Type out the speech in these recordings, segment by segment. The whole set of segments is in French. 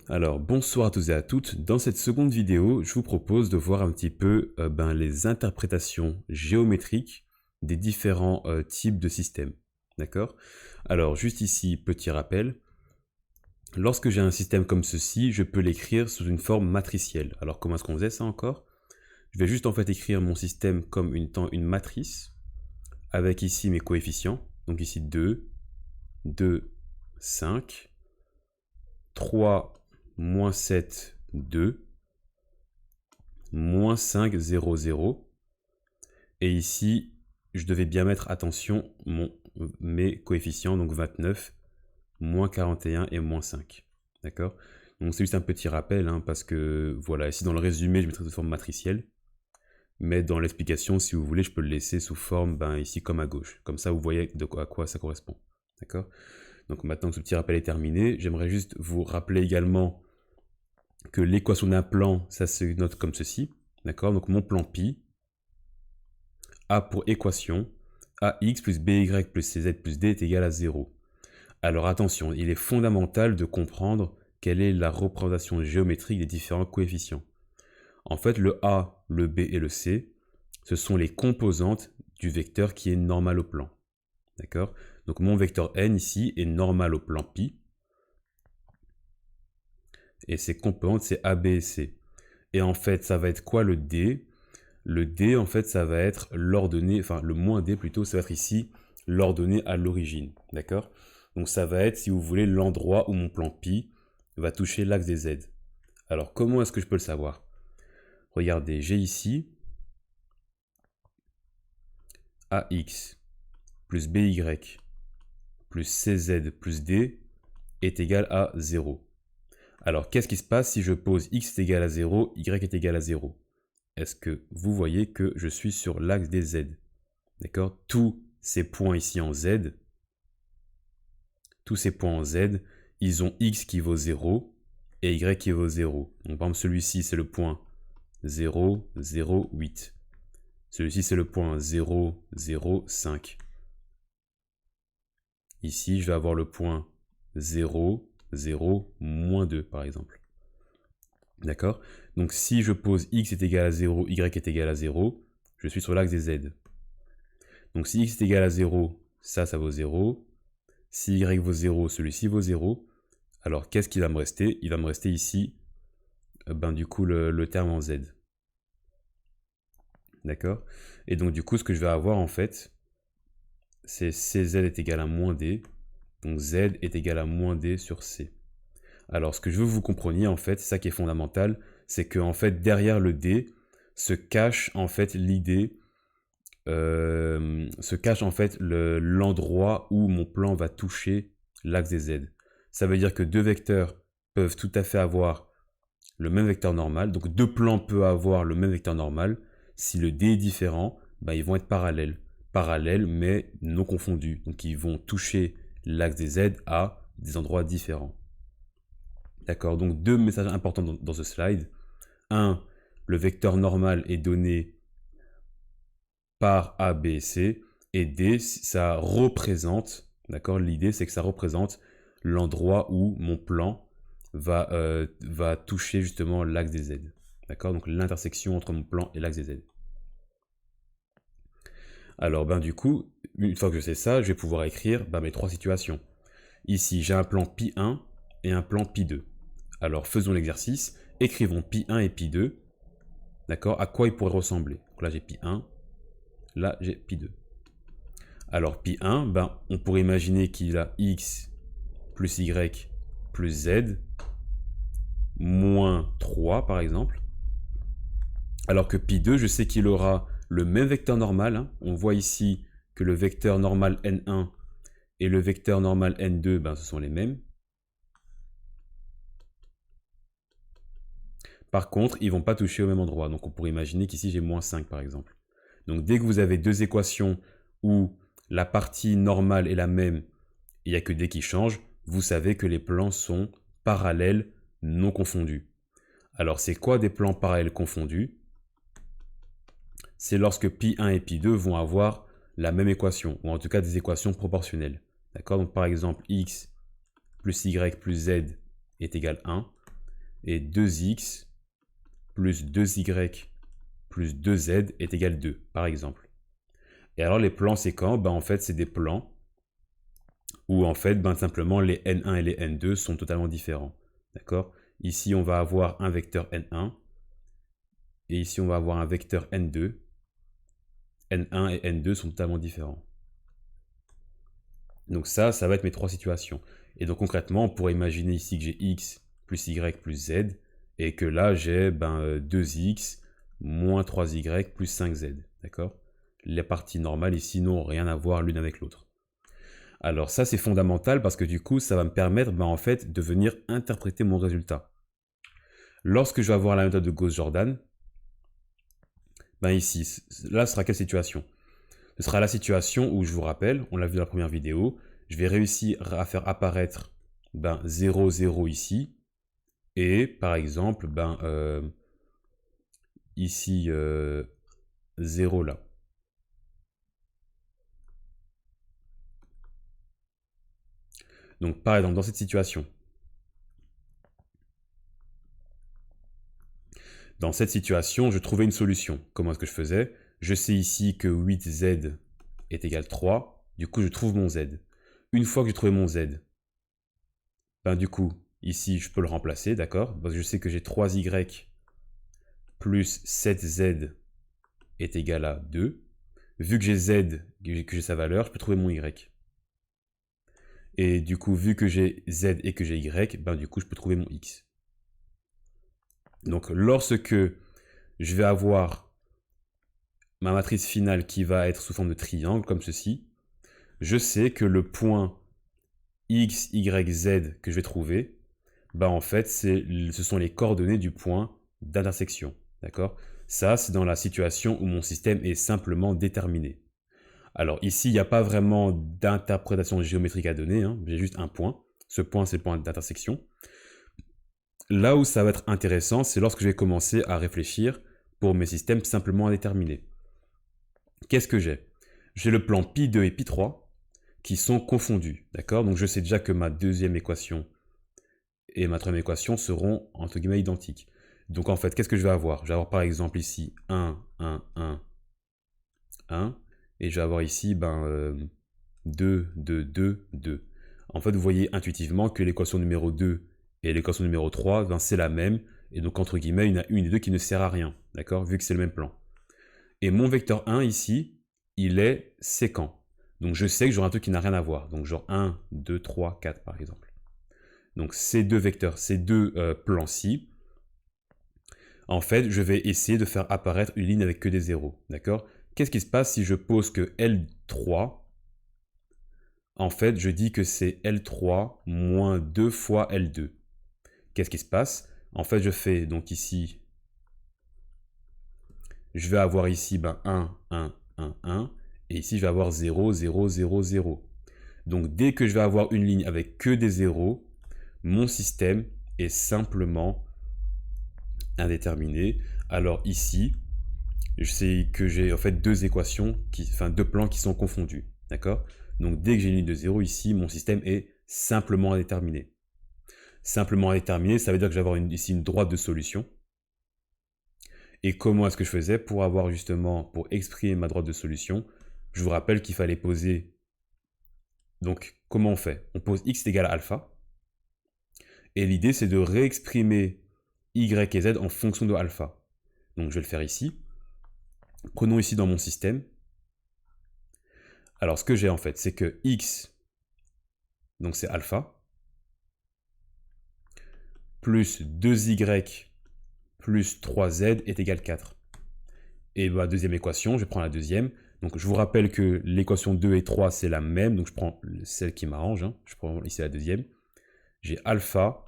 Alors, bonsoir à tous et à toutes. Dans cette seconde vidéo, je vous propose de voir un petit peu les interprétations géométriques des différents types de systèmes. D'accord? Alors, juste ici, petit rappel. Lorsque j'ai un système comme ceci, je peux l'écrire sous une forme matricielle. Alors, comment est-ce qu'on faisait ça encore? Je vais juste en fait écrire mon système comme une matrice, avec ici mes coefficients. Donc ici 2, 2, 5, 3, moins 7, 2, moins 5, 0, 0. Et ici, je devais bien mettre, attention, mes coefficients, donc 29, moins 41 et moins 5. D'accord? Donc c'est juste un petit rappel, parce que, voilà, ici dans le résumé, je mettrai sous forme matricielle. Mais dans l'explication, si vous voulez, je peux le laisser sous forme, ici comme à gauche. Comme ça, vous voyez à quoi ça correspond. D'accord? Donc maintenant que ce petit rappel est terminé, j'aimerais juste vous rappeler également que l'équation d'un plan, ça se note comme ceci. D'accord? Donc mon plan pi a pour équation ax plus by plus cz plus d est égal à 0. Alors attention, il est fondamental de comprendre quelle est la représentation géométrique des différents coefficients. En fait, le a, le b et le c, ce sont les composantes du vecteur qui est normal au plan. D'accord? Donc mon vecteur n ici est normal au plan pi. Et ses composantes, c'est a, b et c. Et en fait, ça va être quoi le d? Le d, en fait, ça va être l'ordonnée, enfin le moins d plutôt, ça va être ici l'ordonnée à l'origine. D'accord? Donc ça va être, si vous voulez, l'endroit où mon plan pi va toucher l'axe des z. Alors comment est-ce que je peux le savoir? Regardez, j'ai ici ax plus by plus cz plus d est égal à 0. Alors qu'est-ce qui se passe si je pose x est égal à 0, y est égal à 0? Est-ce que vous voyez que je suis sur l'axe des z? D'accord? Tous ces points ici en z, ils ont x qui vaut 0 et y qui vaut 0. Donc par exemple celui-ci c'est le point 0, 0, 8. Celui-ci c'est le point 0, 0, 5. Ici je vais avoir le point 0, 0, moins 2 par exemple. D'accord? Donc si je pose x est égal à 0, y est égal à 0, je suis sur l'axe des z. Donc si x est égal à 0, ça vaut 0. Si y vaut 0, celui-ci vaut 0. Alors qu'est-ce qu'il va me rester? Il va me rester ici, du coup, le terme en z. D'accord? Et donc du coup, ce que je vais avoir en fait, c'est cz est égal à moins d. Donc z est égal à moins d sur c. Alors ce que je veux que vous compreniez en fait, c'est ça qui est fondamental, c'est que en fait derrière le d se cache en fait l'idée, l'endroit où mon plan va toucher l'axe des z. Ça veut dire que deux vecteurs peuvent tout à fait avoir le même vecteur normal, donc deux plans peuvent avoir le même vecteur normal. Si le d est différent, ils vont être parallèles mais non confondus, donc ils vont toucher l'axe des z à des endroits différents. D'accord, donc deux messages importants dans ce slide. 1. Le vecteur normal est donné par A, B et C. Et D, ça représente, d'accord, l'idée c'est que ça représente l'endroit où mon plan va toucher justement l'axe des Z. D'accord, donc l'intersection entre mon plan et l'axe des Z. Alors, du coup, une fois que je sais ça, je vais pouvoir écrire mes trois situations. Ici, j'ai un plan pi1 et un plan pi2. Alors, faisons l'exercice. Écrivons pi1 et pi2. D'accord? À quoi ils pourraient ressembler? Donc là, j'ai pi1. Là, j'ai pi2. Alors, pi1, on pourrait imaginer qu'il a x plus y plus z moins 3, par exemple. Alors que pi2, je sais qu'il aura le même vecteur normal. On voit ici que le vecteur normal n1 et le vecteur normal n2, ce sont les mêmes. Par contre, ils ne vont pas toucher au même endroit. Donc on pourrait imaginer qu'ici j'ai moins 5 par exemple. Donc dès que vous avez deux équations où la partie normale est la même, il n'y a que d qui change, vous savez que les plans sont parallèles non confondus. Alors c'est quoi des plans parallèles confondus? C'est lorsque pi1 et pi2 vont avoir la même équation, ou en tout cas des équations proportionnelles. D'accord? Donc par exemple, x plus y plus z est égal à 1. et 2x plus 2y plus 2z est égal 2, par exemple. Et alors les plans c'est quand? Ben, en fait c'est des plans où en fait ben, simplement les n1 et les n2 sont totalement différents. D'accord? Ici on va avoir un vecteur n1 et ici on va avoir un vecteur n2. n1 et n2 sont totalement différents. Donc ça va être mes trois situations. Et donc concrètement, on pourrait imaginer ici que j'ai x plus y plus z, et que là j'ai 2x moins 3y plus 5z. D'accord? Les parties normales ici n'ont rien à voir l'une avec l'autre. Alors ça c'est fondamental parce que du coup ça va me permettre en fait de venir interpréter mon résultat. Lorsque je vais avoir la méthode de Gauss-Jordan, ici, là ce sera quelle situation? Ce sera la situation où, je vous rappelle, on l'a vu dans la première vidéo, je vais réussir à faire apparaître 0, 0 ici, et par exemple, ici, 0 là. Donc par exemple, dans cette situation, je trouvais une solution. Comment est-ce que je faisais? Je sais ici que 8z est égal 3, du coup je trouve mon z. Une fois que j'ai trouvé mon z, du coup, ici je peux le remplacer, d'accord? Parce que je sais que j'ai 3y plus 7z est égal à 2. Vu que j'ai z, que j'ai sa valeur, je peux trouver mon y. Et du coup, vu que j'ai z et que j'ai y, du coup je peux trouver mon x. Donc lorsque je vais avoir ma matrice finale qui va être sous forme de triangle, comme ceci, je sais que le point x, y, z que je vais trouver, en fait, ce sont les coordonnées du point d'intersection. D'accord? Ça, c'est dans la situation où mon système est simplement déterminé. Alors ici, il n'y a pas vraiment d'interprétation géométrique à donner, hein. J'ai juste un point. Ce point, c'est le point d'intersection. Là où ça va être intéressant, c'est lorsque je vais commencer à réfléchir pour mes systèmes simplement indéterminés. Qu'est-ce que j'ai? J'ai le plan pi2 et pi3 qui sont confondus. D'accord? Donc je sais déjà que ma deuxième équation et ma troisième équation seront entre guillemets identiques. Donc en fait, qu'est-ce que je vais avoir? Je vais avoir par exemple ici 1, 1, 1, 1. Et je vais avoir ici 2, 2, 2, 2. En fait, vous voyez intuitivement que l'équation numéro 2 et l'équation numéro 3, c'est la même. Et donc, entre guillemets, il y en a une des deux qui ne sert à rien. D'accord? Vu que c'est le même plan. Et mon vecteur 1 ici, il est séquent. Donc, je sais que j'aurai un truc qui n'a rien à voir. Donc, genre 1, 2, 3, 4 par exemple. Donc, ces deux vecteurs, ces deux plans-ci, en fait, je vais essayer de faire apparaître une ligne avec que des zéros. D'accord? Qu'est-ce qui se passe si je pose que L3, en fait, je dis que c'est L3 moins 2 fois L2. Qu'est-ce qui se passe? En fait, je fais donc ici, je vais avoir ici 1, 1, 1, 1, et ici, je vais avoir 0, 0, 0, 0. Donc, dès que je vais avoir une ligne avec que des zéros, mon système est simplement indéterminé. Alors ici, je sais que j'ai en fait deux plans qui sont confondus. D'accord? Donc dès que j'ai une ligne de 0 ici, mon système est simplement indéterminé. Simplement indéterminé, ça veut dire que je vais avoir ici une droite de solution. Et comment est-ce que je faisais pour exprimer ma droite de solution? Je vous rappelle qu'il fallait poser. Donc comment on fait? On pose x est égal à alpha. Et l'idée c'est de réexprimer y et z en fonction de alpha. Donc je vais le faire ici. Prenons ici dans mon système. Alors ce que j'ai en fait, c'est que x, donc c'est alpha, plus 2y plus 3z est égal à 4. Et ma deuxième équation, je prends la deuxième. Donc je vous rappelle que l'équation 2 et 3 c'est la même, donc je prends celle qui m'arrange. Hein. Je prends ici la deuxième. J'ai alpha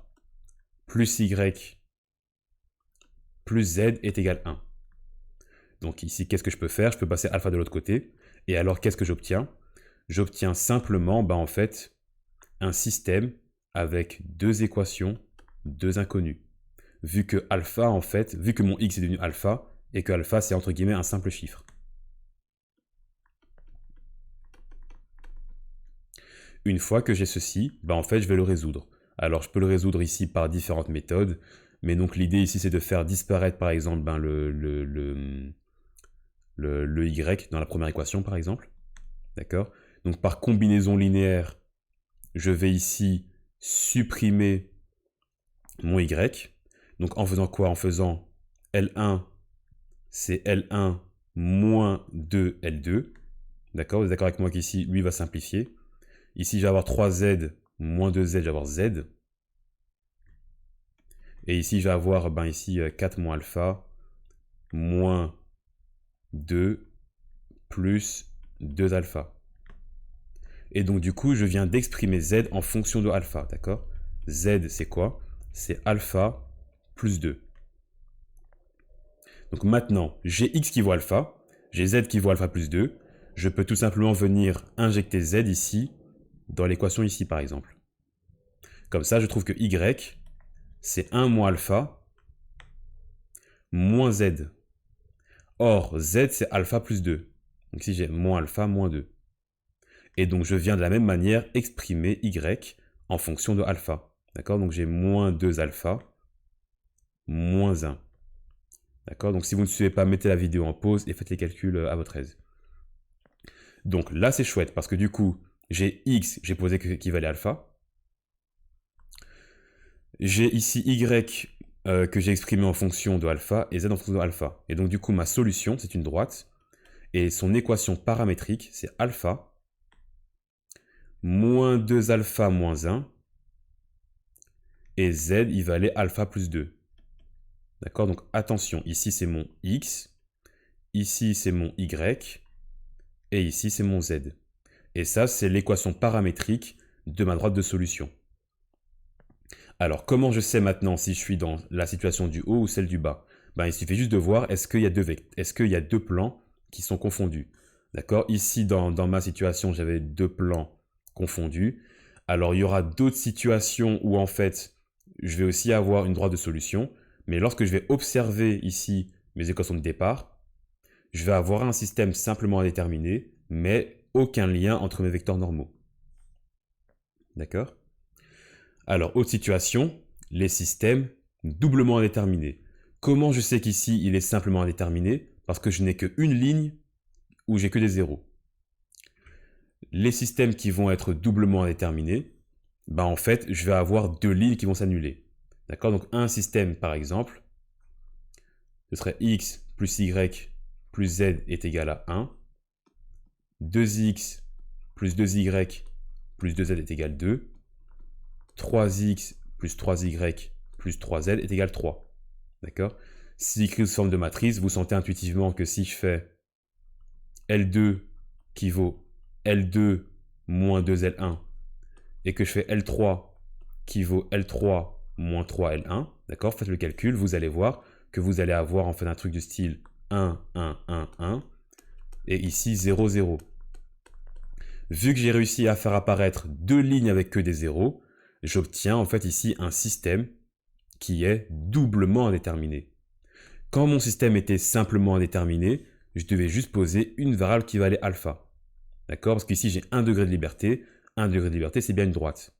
plus y plus z est égal à 1. Donc ici, qu'est-ce que je peux faire? Je peux passer alpha de l'autre côté. Et alors, qu'est-ce que j'obtiens? J'obtiens simplement, en fait, un système avec deux équations, deux inconnues. Vu que alpha, en fait, vu que mon x est devenu alpha, et que alpha, c'est entre guillemets un simple chiffre. Une fois que j'ai ceci, en fait, je vais le résoudre. Alors, je peux le résoudre ici par différentes méthodes. Mais donc l'idée ici, c'est de faire disparaître, par exemple, ben, le y dans la première équation, par exemple. D'accord? Donc par combinaison linéaire, je vais ici supprimer mon y. Donc en faisant quoi? En faisant L1, c'est L1 moins 2L2. D'accord? Vous êtes d'accord avec moi qu'ici, lui va simplifier. Ici, je vais avoir 3Z moins 2Z, je vais avoir Z. Et ici, je vais avoir ben, ici 4 moins alpha moins 2 plus 2 alpha. Et donc, du coup, je viens d'exprimer Z en fonction de alpha. D'accord? Z, c'est quoi? C'est alpha plus 2. Donc maintenant, j'ai X qui vaut alpha, j'ai Z qui vaut alpha plus 2. Je peux tout simplement venir injecter Z ici, dans l'équation ici par exemple. Comme ça, je trouve que Y, c'est 1 moins alpha moins Z. Or, Z, c'est alpha plus 2. Donc ici, j'ai moins alpha moins 2. Et donc, je viens de la même manière exprimer Y en fonction de alpha. D'accord? Donc, j'ai moins 2 alpha moins 1. D'accord? Donc, si vous ne suivez pas, mettez la vidéo en pause et faites les calculs à votre aise. Donc là, c'est chouette parce que du coup, j'ai X, j'ai posé qui valait alpha. J'ai ici Y que j'ai exprimé en fonction de alpha et Z en fonction de alpha. Et donc du coup, ma solution, c'est une droite. Et son équation paramétrique, c'est alpha moins 2 alpha moins 1. Et Z, il valait alpha plus 2. D'accord? Donc attention, ici c'est mon X, ici c'est mon Y, et ici c'est mon Z. Et ça, c'est l'équation paramétrique de ma droite de solution. Alors, comment je sais maintenant si je suis dans la situation du haut ou celle du bas? Ben, il suffit juste de voir est-ce qu'il y a deux plans qui sont confondus. D'accord? Ici, dans ma situation, j'avais deux plans confondus. Alors, il y aura d'autres situations où, en fait, je vais aussi avoir une droite de solution. Mais lorsque je vais observer ici mes équations de départ, je vais avoir un système simplement indéterminé, mais aucun lien entre mes vecteurs normaux. D'accord? Alors, autre situation, les systèmes doublement indéterminés. Comment je sais qu'ici, il est simplement indéterminé? Parce que je n'ai qu'une ligne où j'ai que des zéros. Les systèmes qui vont être doublement indéterminés, ben en fait, je vais avoir deux lignes qui vont s'annuler. D'accord? Donc, un système, par exemple, ce serait x plus y plus z est égal à 1. 2x plus 2y plus 2z est égal à 2. 3x plus 3y plus 3z est égal à 3. D'accord? Si j'écris sous forme de matrice, vous sentez intuitivement que si je fais L2 qui vaut L2 moins 2L1 et que je fais L3 qui vaut L3 moins 3L1, d'accord? Faites le calcul, vous allez voir que vous allez avoir en fait un truc du style 1, 1, 1, 1 et ici 0, 0. Vu que j'ai réussi à faire apparaître deux lignes avec que des zéros, j'obtiens en fait ici un système qui est doublement indéterminé. Quand mon système était simplement indéterminé, je devais juste poser une variable qui valait alpha. D'accord? Parce qu'ici j'ai 1 degré de liberté. 1 degré de liberté, c'est bien une droite.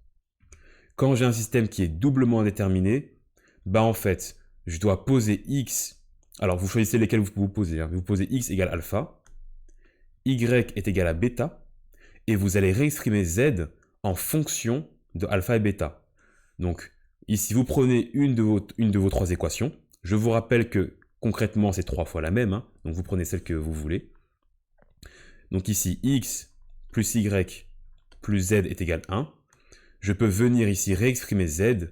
Quand j'ai un système qui est doublement indéterminé, bah en fait, je dois poser x. Alors vous choisissez lesquels vous posez. Hein. Vous posez x égale alpha, y est égal à bêta, et vous allez réexprimer z en fonction de alpha et bêta. Donc ici, vous prenez une de vos trois équations. Je vous rappelle que concrètement, c'est 3 fois la même. Hein. Donc vous prenez celle que vous voulez. Donc ici, x plus y plus z est égal à 1. Je peux venir ici réexprimer z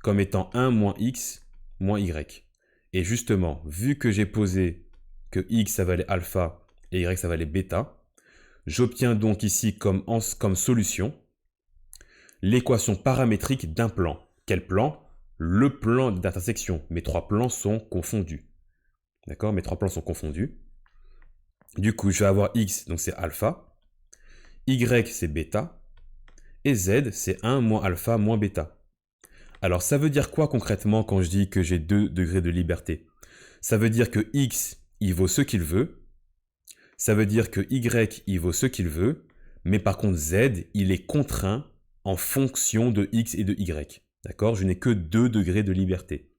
comme étant 1 moins x moins y. Et justement, vu que j'ai posé que x ça valait alpha et y ça valait bêta, j'obtiens donc ici comme solution l'équation paramétrique d'un plan. Quel plan? Le plan d'intersection. Mes trois plans sont confondus. D'accord? Mes trois plans sont confondus. Du coup, je vais avoir x, donc c'est alpha. Y, c'est bêta. Et z, c'est 1 moins alpha moins bêta. Alors, ça veut dire quoi concrètement quand je dis que j'ai 2 degrés de liberté? Ça veut dire que x, il vaut ce qu'il veut. Ça veut dire que y, il vaut ce qu'il veut. Mais par contre, z, il est contraint en fonction de x et de y. D'accord? Je n'ai que 2 degrés de liberté.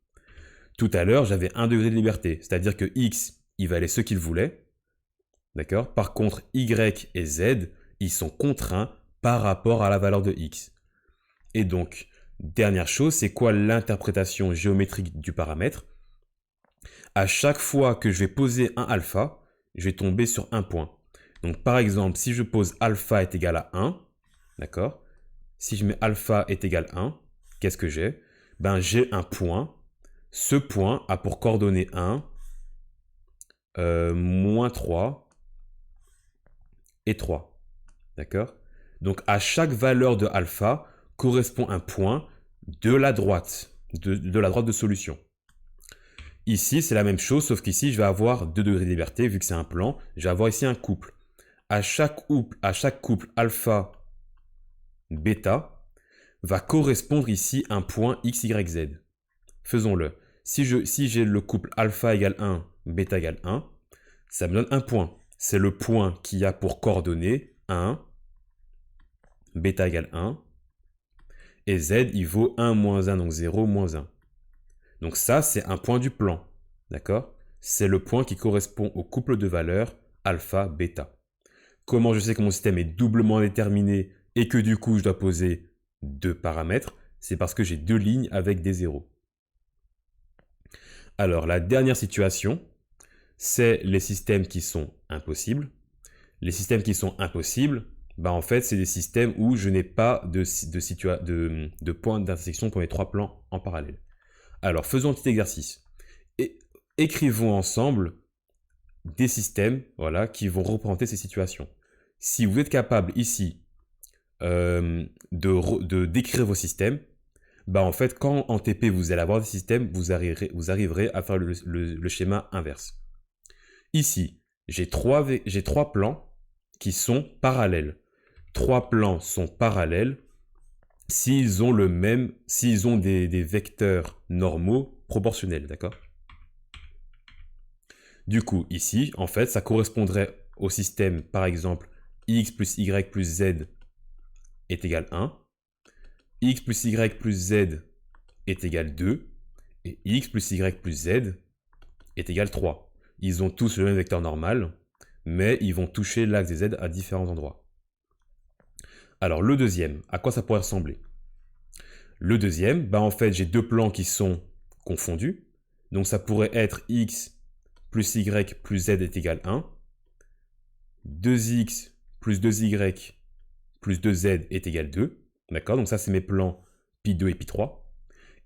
Tout à l'heure, j'avais 1 degré de liberté, c'est-à-dire que x, il valait ce qu'il voulait. D'accord? Par contre, y et z, ils sont contraints par rapport à la valeur de x. Et donc, dernière chose, c'est quoi l'interprétation géométrique du paramètre? À chaque fois que je vais poser un alpha, je vais tomber sur un point. Donc, par exemple, si je pose alpha est égal à 1, d'accord? Si je mets alpha est égal à 1, qu'est-ce que j'ai? Ben, j'ai un point. Ce point a pour coordonnée 1, moins 3 et 3. D'accord? Donc, à chaque valeur de alpha correspond un point de la droite, de la droite de solution. Ici, c'est la même chose, sauf qu'ici, je vais avoir 2 degrés de liberté, vu que c'est un plan. Je vais avoir ici un couple. À chaque couple alpha, bêta, va correspondre ici un point x, y, z. Faisons-le. Si j'ai le couple alpha égale 1, bêta égale 1, ça me donne un point. C'est le point qui a pour coordonnées 1, bêta égale 1, et z, il vaut 1 moins 1, donc 0 moins 1. Donc ça, c'est un point du plan. D'accord? C'est le point qui correspond au couple de valeurs alpha, bêta. Comment je sais que mon système est doublement déterminé et que du coup, je dois poser 2 paramètres? C'est parce que j'ai 2 lignes avec des zéros. Alors, la dernière situation, c'est les systèmes qui sont impossibles. Les systèmes qui sont impossibles, bah en fait, c'est des systèmes où je n'ai pas de point d'intersection pour mes 3 plans en parallèle. Alors, faisons un petit exercice. Et écrivons ensemble des systèmes, voilà, qui vont représenter ces situations. Si vous êtes capable ici de décrire vos systèmes, bah en fait, quand en TP vous allez avoir des systèmes, vous arriverez à faire le schéma inverse. Ici, j'ai 3 plans qui sont parallèles. 3 plans sont parallèles s'ils ont des vecteurs normaux proportionnels, d'accord? Du coup, ici, en fait, ça correspondrait au système, par exemple, x plus y plus z est égal 1, x plus y plus z est égal 2, et x plus y plus z est égal 3. Ils ont tous le même vecteur normal, mais ils vont toucher l'axe des z à différents endroits. Alors, le deuxième, à quoi ça pourrait ressembler? Le deuxième, bah en fait, j'ai 2 plans qui sont confondus. Donc, ça pourrait être x plus y plus z est égal 1. 2x plus 2y plus 2z est égal 2. D'accord? Donc ça, c'est mes plans pi2 et pi3.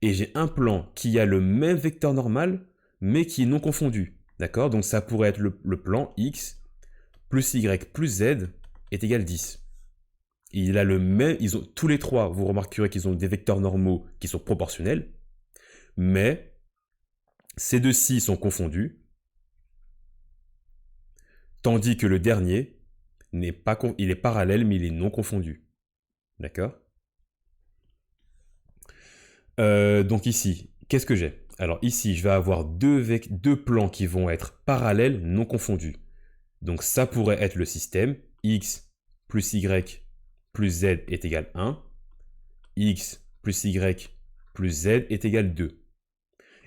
Et j'ai un plan qui a le même vecteur normal, mais qui est non confondu. D'accord? Donc ça pourrait être le plan x plus y plus z est égal 10. Il a le même, ils ont tous les 3, vous remarquerez qu'ils ont des vecteurs normaux qui sont proportionnels, mais ces deux-ci sont confondus, tandis que le dernier n'est pas, il est parallèle, mais il est non confondu. D'accord? Donc ici, qu'est-ce que j'ai? Alors ici, je vais avoir deux plans qui vont être parallèles, non confondus. Donc ça pourrait être le système x plus y plus z est égal 1, x plus y plus z est égal 2.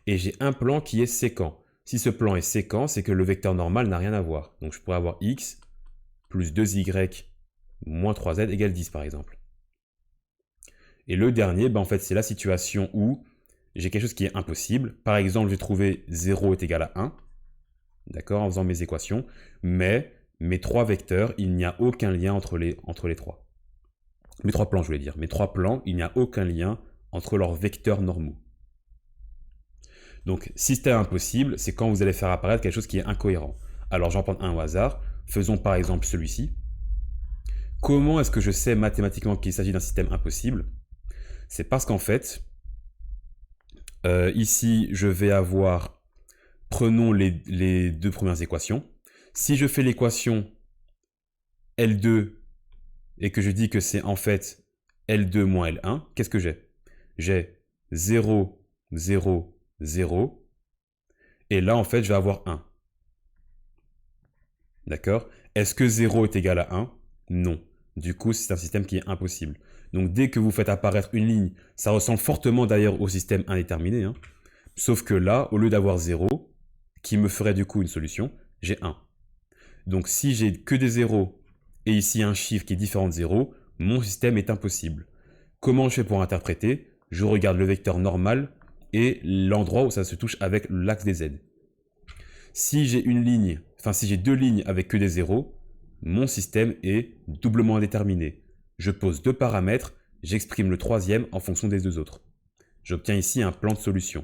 Et j'ai un plan qui est séquent. Si ce plan est séquent, c'est que le vecteur normal n'a rien à voir. Donc je pourrais avoir x plus 2y moins 3z égale 10 par exemple. Et le dernier, ben en fait, c'est la situation où j'ai quelque chose qui est impossible. Par exemple, j'ai trouvé 0 est égal à 1, d'accord, en faisant mes équations, mais mes 3 vecteurs, il n'y a aucun lien entre les 3. Mes 3 plans, je voulais dire. Mes 3 plans, il n'y a aucun lien entre leurs vecteurs normaux. Donc, système impossible, c'est quand vous allez faire apparaître quelque chose qui est incohérent. Alors, j'en prends un au hasard. Faisons par exemple celui-ci. Comment est-ce que je sais mathématiquement qu'il s'agit d'un système impossible? C'est parce qu'en fait, ici, je vais avoir, prenons les 2 premières équations. Si je fais l'équation L2 et que je dis que c'est en fait L2 moins L1, qu'est-ce que j'ai? J'ai 0, 0, 0. Et là, en fait, je vais avoir 1. D'accord? Est-ce que 0 est égal à 1? Non. Du coup, c'est un système qui est impossible. Donc, dès que vous faites apparaître une ligne, ça ressemble fortement d'ailleurs au système indéterminé, hein, Sauf que là, au lieu d'avoir 0, qui me ferait du coup une solution, j'ai 1. Donc si j'ai que des zéros et ici un chiffre qui est différent de 0, mon système est impossible. Comment je fais pour interpréter? Je regarde le vecteur normal et l'endroit où ça se touche avec l'axe des z. Si j'ai si j'ai deux lignes avec que des zéros, mon système est doublement indéterminé. Je pose deux paramètres, j'exprime le troisième en fonction des deux autres. J'obtiens ici un plan de solution.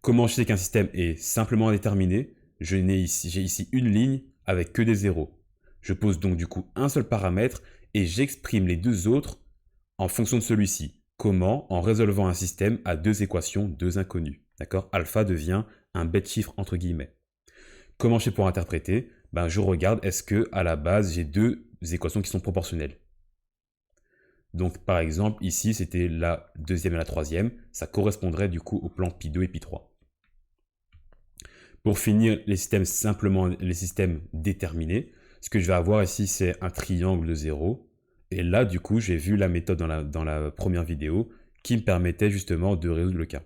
Comment je sais qu'un système est simplement indéterminé? J'ai ici une ligne avec que des zéros. Je pose donc du coup un seul paramètre et j'exprime les deux autres en fonction de celui-ci. Comment? En résolvant un système à deux équations, deux inconnues. D'accord? Alpha devient un bête chiffre entre guillemets. Comment je fais pour interpréter? Je regarde, est-ce que à la base j'ai deux équations qui sont proportionnelles? Donc par exemple, ici c'était la deuxième et la troisième, ça correspondrait du coup au plan pi2 et pi3. Pour finir, les systèmes déterminés, ce que je vais avoir ici c'est un triangle de 0. Et là du coup j'ai vu la méthode dans la première vidéo qui me permettait justement de résoudre le cas.